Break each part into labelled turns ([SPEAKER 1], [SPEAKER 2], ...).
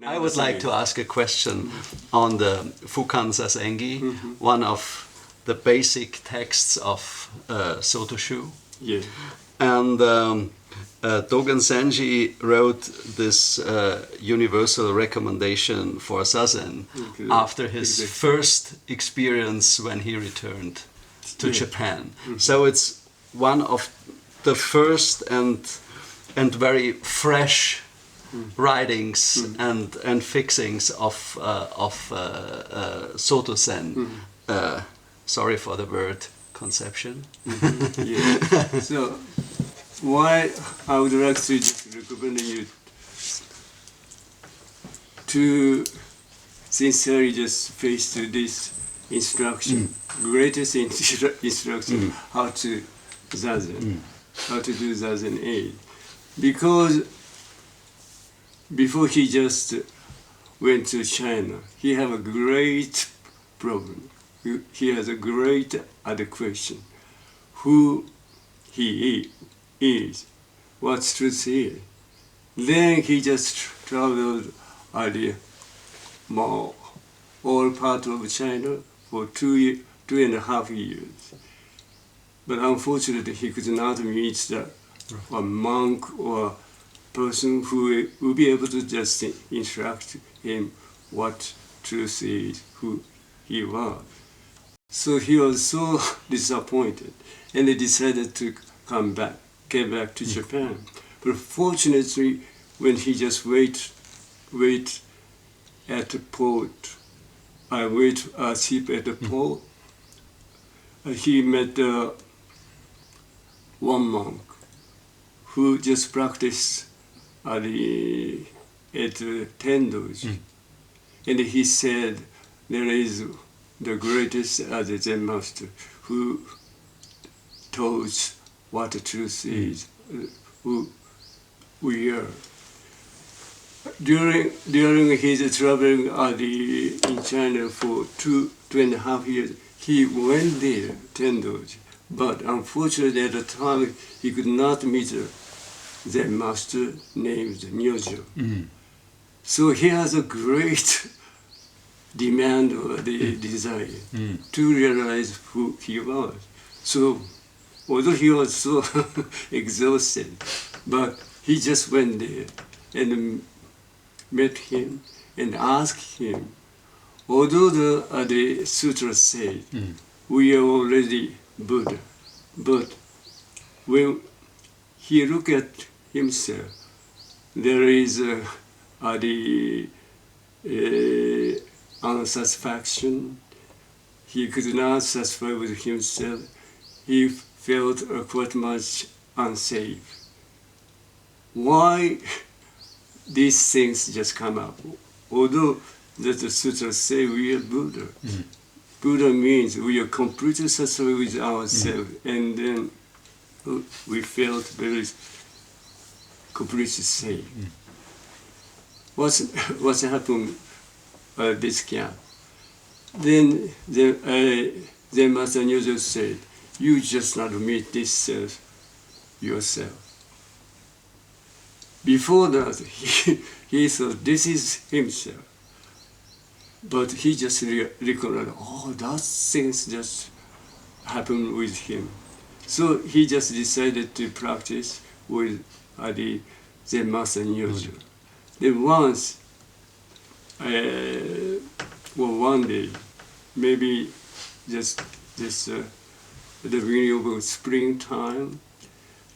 [SPEAKER 1] I would like to ask a question on the Fukan Zengi, one of the basic texts of Sotoshu.
[SPEAKER 2] Yeah.
[SPEAKER 1] And Dogen Zenji wrote this universal recommendation for Zazen after his first experience when he returned to Japan. So it's one of the first and very fresh writings and fixings of Soto Zen. Sorry for the word conception.
[SPEAKER 2] Yeah. So why I would like to just recommend you to sincerely just face to this instruction, greatest instruction, how to Zazen, how to do Zazen 8. Because before he just went to China, he had a great problem. He has a great other question. Who he is, what truth is. Then he just traveled all part of China for 2.5 years. But unfortunately, he could not meet a monk or person who would be able to just instruct him what truth is, who he was. So he was so disappointed, and he decided to came back to Japan. But fortunately, when he just wait at the port, wait a ship at the port, he met one monk who just practiced at Tendoji. And he said, there is the greatest as a Zen master who tells what the truth is, who we are. During his traveling in China for 2.5 years, he went there, Tendoji. But unfortunately, at the time, he could not meet a Zen master named Myojo. So he has a great demand or the desire to realize who he was. So, although he was so exhausted, but he just went there and met him and asked him, although the sutras say we are already Buddha, but when he looked at himself, there is unsatisfaction. He could not satisfy with himself. He felt quite much unsafe. Why these things just come up? Although that the sutras say we are Buddha. Buddha means we are completely satisfied with ourselves, and then we felt very completely safe. What's happened? This gap. Then the Master Nyojo said, "You just not meet this self yourself." Before that, he thought this is himself. But he just recognized, that things just happened with him. So he just decided to practice with the Master Nyojo. Then once, one day, maybe just the beginning of springtime,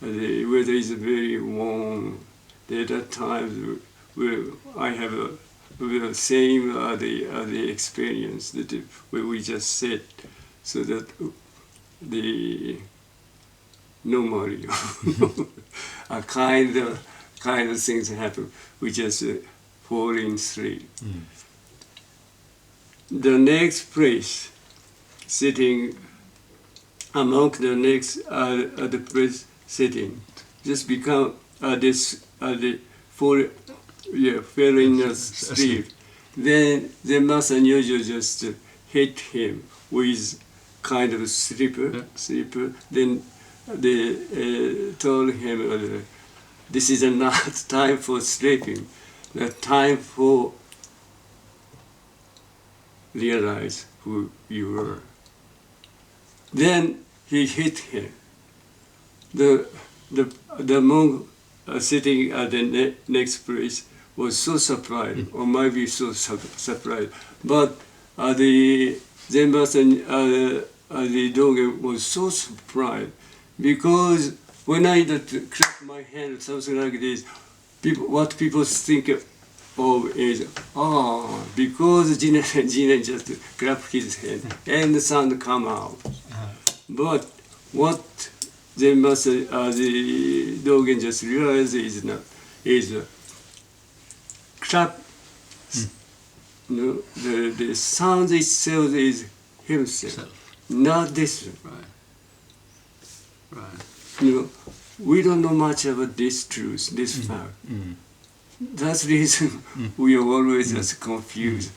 [SPEAKER 2] the weather is very warm. At that time, I have the same the experience that we just said, so that normally a kind of things happen. We just fall in sleep. The next place, sitting among the next the place sitting, just become fell in a sleep. Then the Master Nyojo just hit him with kind of slipper. Then they told him, this is not time for sleeping. the time for realize who you were. Then he hit him. The monk sitting at the next place was so surprised, or might be so surprised. But the Zen Master, the Dogen was so surprised because when I clap my hand, something like this, what people think of is, because Jinen just clap his hand and the sound come out. But what Zen Master, the Dogen just realized is clap. The sound itself is himself, not this.
[SPEAKER 1] Right.
[SPEAKER 2] We don't know much about this truth, this fact. That's the reason we are always just confused.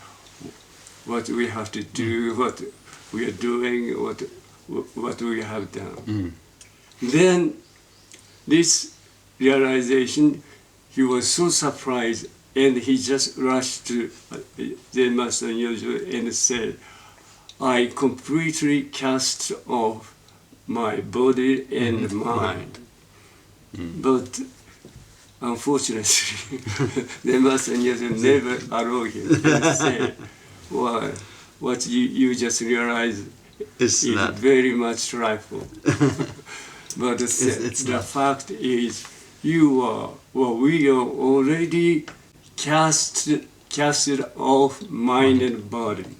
[SPEAKER 2] What we have to do, what we are doing, what we have done. Then this realization, he was so surprised, and he just rushed to Zen Master and said, I completely cast off my body and mind. But unfortunately, the Master never allowed him to say, well, what you just realized is very much trifle. But the fact is, we are already casted off mind and body.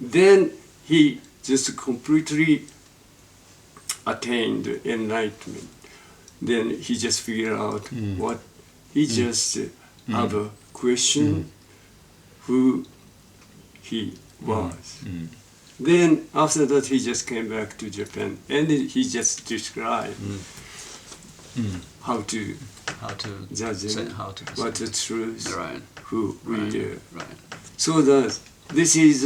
[SPEAKER 2] Then he just completely attained enlightenment. Then he just figured out what he just have a question who he was. Then after that he just came back to Japan and he just described how to judge him, what the truth, who we are. So that this is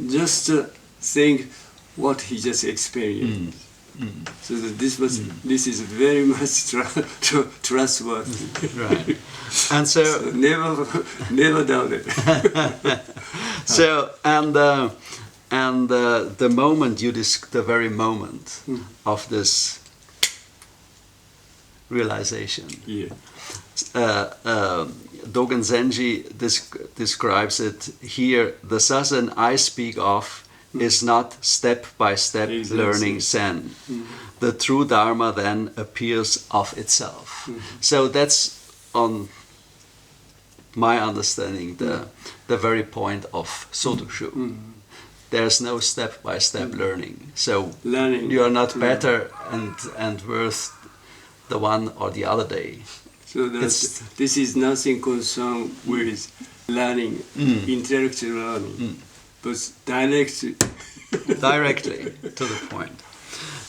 [SPEAKER 2] just think what he just experienced. So that this is very much trustworthy.
[SPEAKER 1] Right. And so
[SPEAKER 2] never doubt it.
[SPEAKER 1] So the moment the very moment of this realization. Dogen Zengi describes it here. The zazen I speak of is not step-by-step learning Zen. The true Dharma then appears of itself. So that's, on my understanding, the very point of Sotoshu. There's no step-by-step learning. So you are not better and worth the one or the other day.
[SPEAKER 2] So this is nothing concerned with learning, intellectual learning, but directly
[SPEAKER 1] to the point.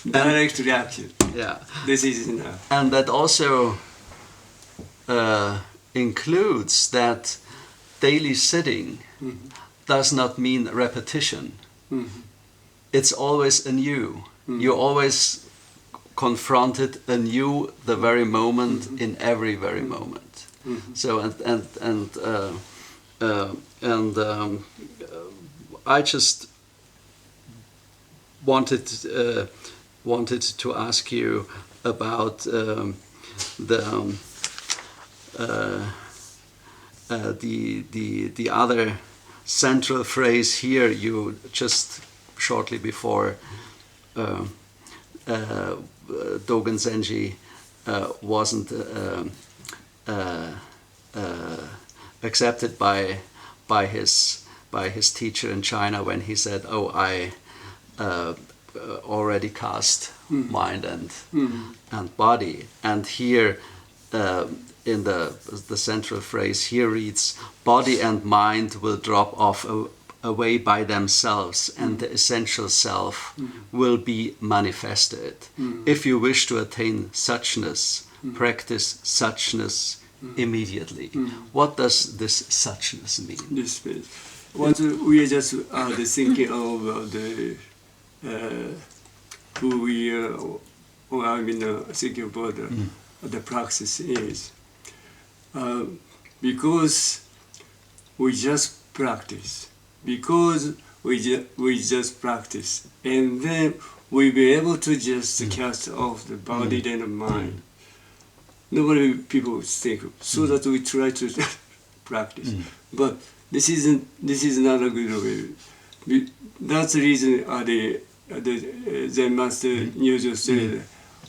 [SPEAKER 2] Direct reaction.
[SPEAKER 1] Yeah.
[SPEAKER 2] This is enough.
[SPEAKER 1] And that also includes that daily sitting does not mean repetition. It's always anew. You always confronted anew the very moment in every very moment. So I just wanted to ask you about the other central phrase here. You just shortly before Dogen Zengi wasn't accepted by his teacher in China when he said, "Oh, I already cast mind and body." And here in the central phrase here reads, "Body and mind will drop off away by themselves, and the essential self will be manifested. If you wish to attain suchness, practice suchness immediately." What does this suchness mean?
[SPEAKER 2] This means what we are just thinking of who we are, or I mean thinking about the practice is because we just practice. Because we just practice. And then we'll be able to just cast off the body and the mind. Normally people think, so that we try to practice. But this is not a good way. That's the reason the Zen Master Nyojo said,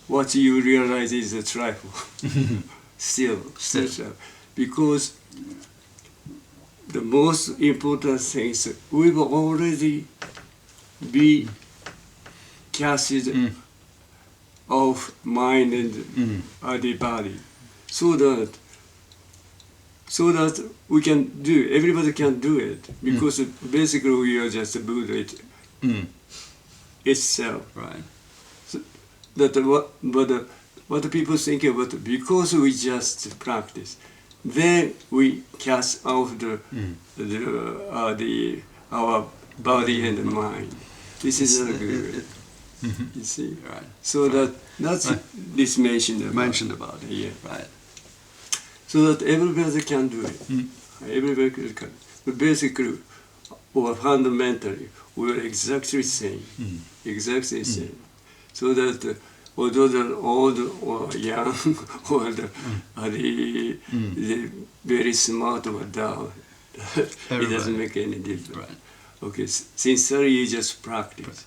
[SPEAKER 2] what you realize is a trifle. Still. Because the most important thing is we've already be casted off mind and the body, so that we can do, everybody can do it, because basically we are just a Buddha itself.
[SPEAKER 1] Right.
[SPEAKER 2] So what people think about, because we just practice, then we cast off our body and the mind. This is not good. You see,
[SPEAKER 1] Right.
[SPEAKER 2] So that's this mentioned about it. Yeah.
[SPEAKER 1] Right.
[SPEAKER 2] So that everybody can do it. Everybody can. But basically, or fundamentally, we're exactly same. Exactly same. So that although they're old or young or the very smart or dull, it doesn't make any difference.
[SPEAKER 1] Right.
[SPEAKER 2] Okay, sincerely you just practice.